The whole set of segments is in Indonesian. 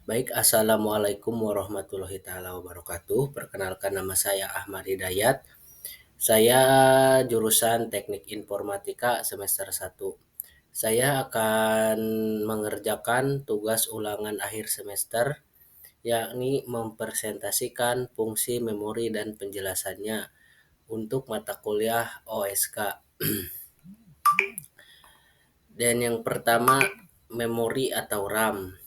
Baik, assalamualaikum warahmatullahi taala wabarakatuh. Perkenalkan nama saya Ahmad Hidayat. Saya jurusan Teknik Informatika semester 1. Saya akan mengerjakan tugas ulangan akhir semester, yakni mempresentasikan fungsi memori dan penjelasannya untuk mata kuliah OSK. Dan yang pertama, memori atau RAM.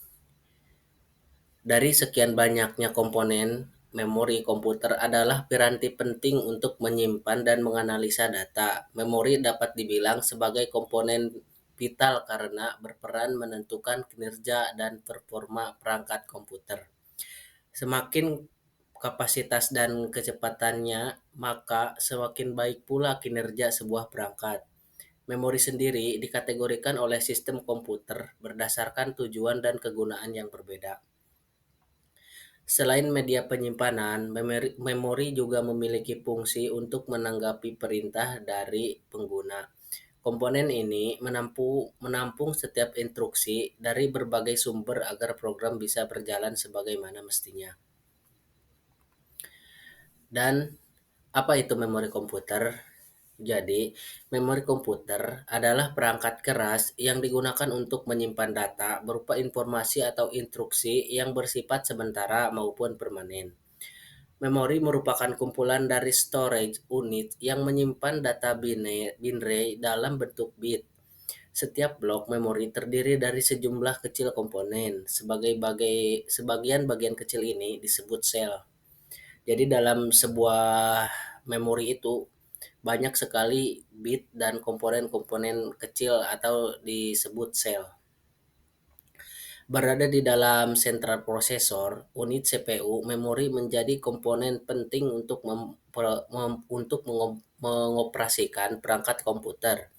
Dari sekian banyaknya komponen, memori komputer adalah piranti penting untuk menyimpan dan menganalisa data. Memori dapat dibilang sebagai komponen vital karena berperan menentukan kinerja dan performa perangkat komputer. Semakin kapasitas dan kecepatannya, maka semakin baik pula kinerja sebuah perangkat. Memori sendiri dikategorikan oleh sistem komputer berdasarkan tujuan dan kegunaan yang berbeda. Selain media penyimpanan, memori juga memiliki fungsi untuk menanggapi perintah dari pengguna. Komponen ini menampung setiap instruksi dari berbagai sumber agar program bisa berjalan sebagaimana mestinya. Dan apa itu memori komputer? Jadi, memori komputer adalah perangkat keras yang digunakan untuk menyimpan data berupa informasi atau instruksi yang bersifat sementara maupun permanen. Memori merupakan kumpulan dari storage unit yang menyimpan data binary dalam bentuk bit. Setiap blok memori terdiri dari sejumlah kecil komponen. Sebagian bagian kecil ini disebut sel. Jadi dalam sebuah memori itu banyak sekali bit dan komponen-komponen kecil atau disebut sel. Berada di dalam sentral prosesor, unit CPU, memori menjadi komponen penting untuk mengoperasikan perangkat komputer.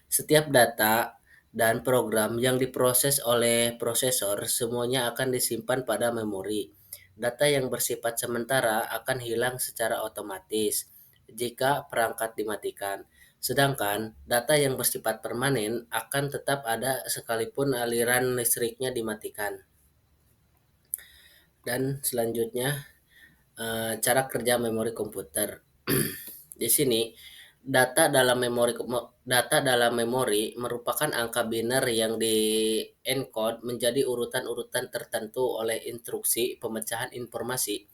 Setiap data dan program yang diproses oleh prosesor semuanya akan disimpan pada memori. Data yang bersifat sementara akan hilang secara otomatis jika perangkat dimatikan. Sedangkan data yang bersifat permanen akan tetap ada sekalipun aliran listriknya dimatikan. Dan selanjutnya cara kerja memori komputer. Di sini data dalam memori merupakan angka biner yang di-encode menjadi urutan-urutan tertentu oleh instruksi pemecahan informasi.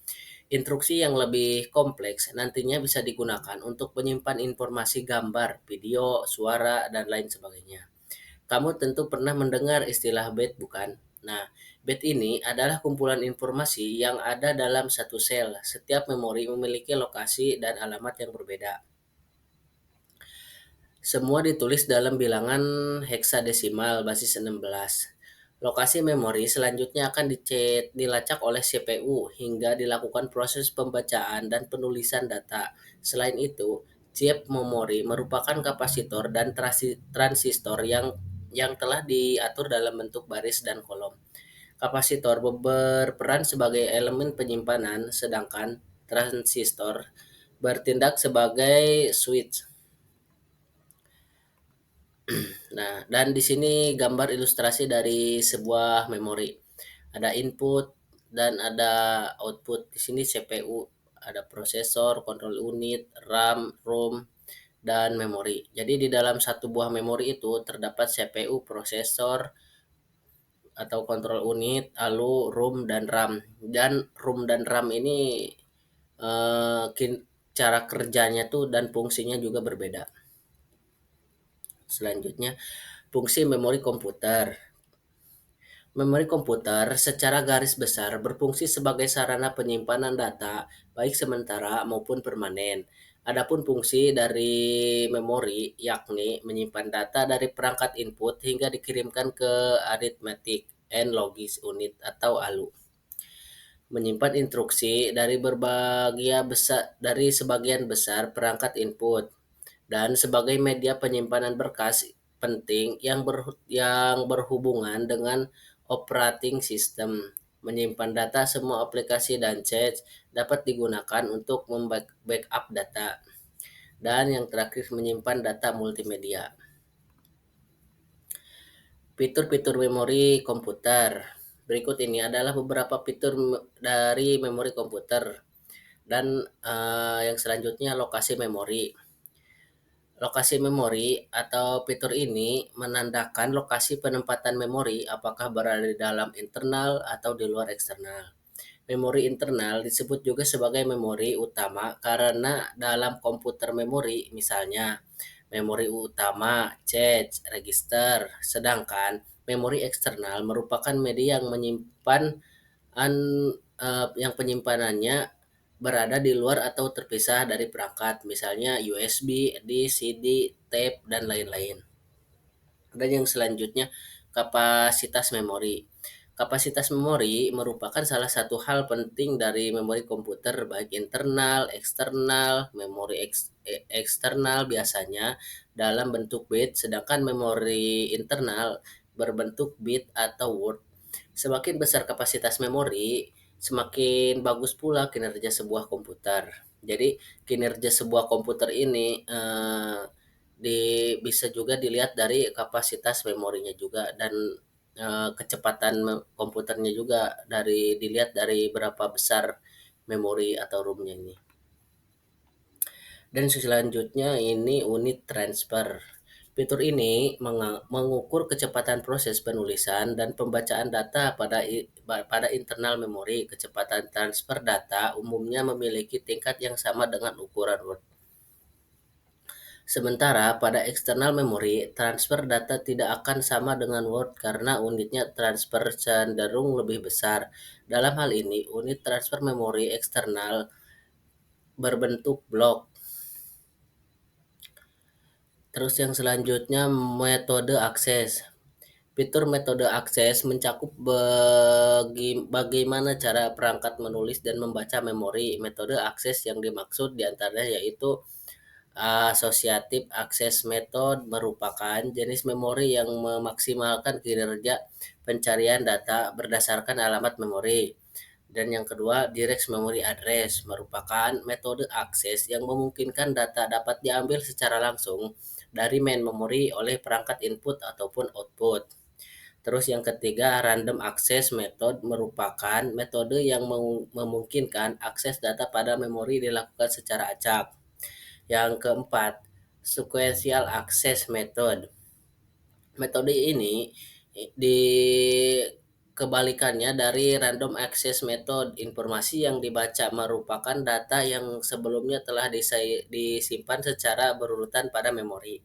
Instruksi yang lebih kompleks nantinya bisa digunakan untuk menyimpan informasi gambar, video, suara, dan lain sebagainya. Kamu tentu pernah mendengar istilah byte, bukan? Nah, byte ini adalah kumpulan informasi yang ada dalam satu sel. Setiap memori memiliki lokasi dan alamat yang berbeda. Semua ditulis dalam bilangan heksadesimal basis 16. Lokasi memori selanjutnya akan dilacak oleh CPU hingga dilakukan proses pembacaan dan penulisan data. Selain itu, chip memori merupakan kapasitor dan transistor yang telah diatur dalam bentuk baris dan kolom. Kapasitor berperan sebagai elemen penyimpanan, sedangkan transistor bertindak sebagai switch. Nah, dan di sini gambar ilustrasi dari sebuah memori. Ada input dan ada output. Di sini CPU, ada prosesor, kontrol unit, RAM, ROM, dan memori. Jadi di dalam satu buah memori itu terdapat CPU, prosesor atau kontrol unit, lalu ROM dan RAM. Dan ROM dan RAM ini eh, cara kerjanya tuh dan fungsinya juga berbeda. Selanjutnya, fungsi memori komputer. Memori komputer secara garis besar berfungsi sebagai sarana penyimpanan data, baik sementara maupun permanen. Adapun fungsi dari memori yakni menyimpan data dari perangkat input hingga dikirimkan ke arithmetic and logis unit atau ALU. Menyimpan instruksi dari sebagian besar perangkat input dan sebagai media penyimpanan berkas penting yang berhubungan dengan operating system. Menyimpan data semua aplikasi dan chat dapat digunakan untuk membackup data. Dan yang terakhir menyimpan data multimedia. Fitur-fitur memori komputer. Berikut ini adalah beberapa fitur dari memori komputer dan yang selanjutnya lokasi memori. Lokasi memori atau fitur ini menandakan lokasi penempatan memori apakah berada di dalam internal atau di luar eksternal. Memori internal disebut juga sebagai memori utama karena dalam komputer memori misalnya memori utama, cache, register, sedangkan memori eksternal merupakan media yang menyimpan yang penyimpanannya berada di luar atau terpisah dari perangkat, misalnya USB, disk, CD, tape, dan lain-lain. Dan yang selanjutnya, kapasitas memori. Kapasitas memori merupakan salah satu hal penting dari memori komputer, baik internal, eksternal. Memori eksternal biasanya dalam bentuk bit, sedangkan memori internal berbentuk bit atau word. Semakin besar kapasitas memori, semakin bagus pula kinerja sebuah komputer. Jadi kinerja sebuah komputer ini bisa juga dilihat dari kapasitas memorinya juga, dan kecepatan komputernya juga dilihat dari berapa besar memori atau ROM-nya ini. Dan selanjutnya ini unit transfer. Fitur ini mengukur kecepatan proses penulisan dan pembacaan data pada internal memori. Kecepatan transfer data umumnya memiliki tingkat yang sama dengan ukuran Word. Sementara pada eksternal memori, transfer data tidak akan sama dengan Word karena unitnya transfer cenderung lebih besar. Dalam hal ini, unit transfer memori eksternal berbentuk blok. Terus yang selanjutnya metode akses. Fitur metode akses mencakup bagaimana cara perangkat menulis dan membaca memori. Metode akses yang dimaksud diantaranya yaitu Associative Access Method merupakan jenis memori yang memaksimalkan kinerja pencarian data berdasarkan alamat memori. Dan yang kedua, Direct Memory Address merupakan metode akses yang memungkinkan data dapat diambil secara langsung dari main memory oleh perangkat input ataupun output. Terus yang ketiga, Random Access Method merupakan metode yang memungkinkan akses data pada memori dilakukan secara acak. Yang keempat, Sequential Access Method. Metode ini di kebalikannya dari Random Access Method, informasi yang dibaca merupakan data yang sebelumnya telah disimpan secara berurutan pada memori.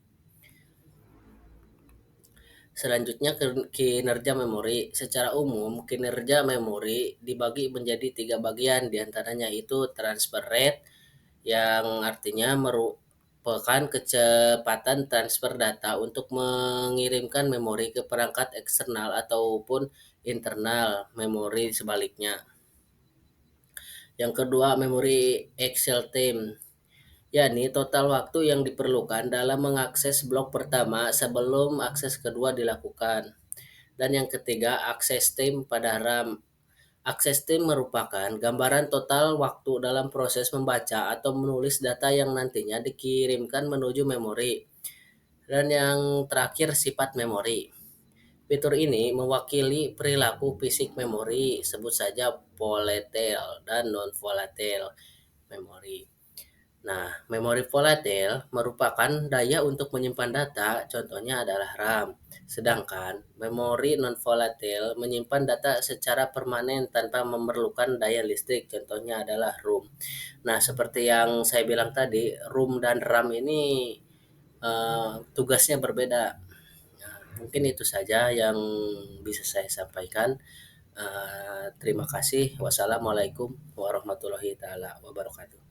Selanjutnya kinerja memori. Secara umum, kinerja memori dibagi menjadi 3 bagian, diantaranya itu transfer rate, yang artinya merupakan kecepatan transfer data untuk mengirimkan memori ke perangkat eksternal ataupun internal memori sebaliknya. Yang kedua, memori Excel time, yakni total waktu yang diperlukan dalam mengakses blok pertama sebelum akses kedua dilakukan. Dan yang ketiga, akses time pada RAM. Akses time merupakan gambaran total waktu dalam proses membaca atau menulis data yang nantinya dikirimkan menuju memori. Dan yang terakhir, sifat memori. Fitur ini mewakili perilaku fisik memori, sebut saja volatile dan non-volatile memori. Nah, memori volatil merupakan daya untuk menyimpan data, contohnya adalah RAM. Sedangkan memori non-volatil menyimpan data secara permanen tanpa memerlukan daya listrik, contohnya adalah ROM. Nah, seperti yang saya bilang tadi, ROM dan RAM ini tugasnya berbeda. Nah, mungkin itu saja yang bisa saya sampaikan. Terima kasih. Wassalamualaikum warahmatullahi taala wabarakatuh.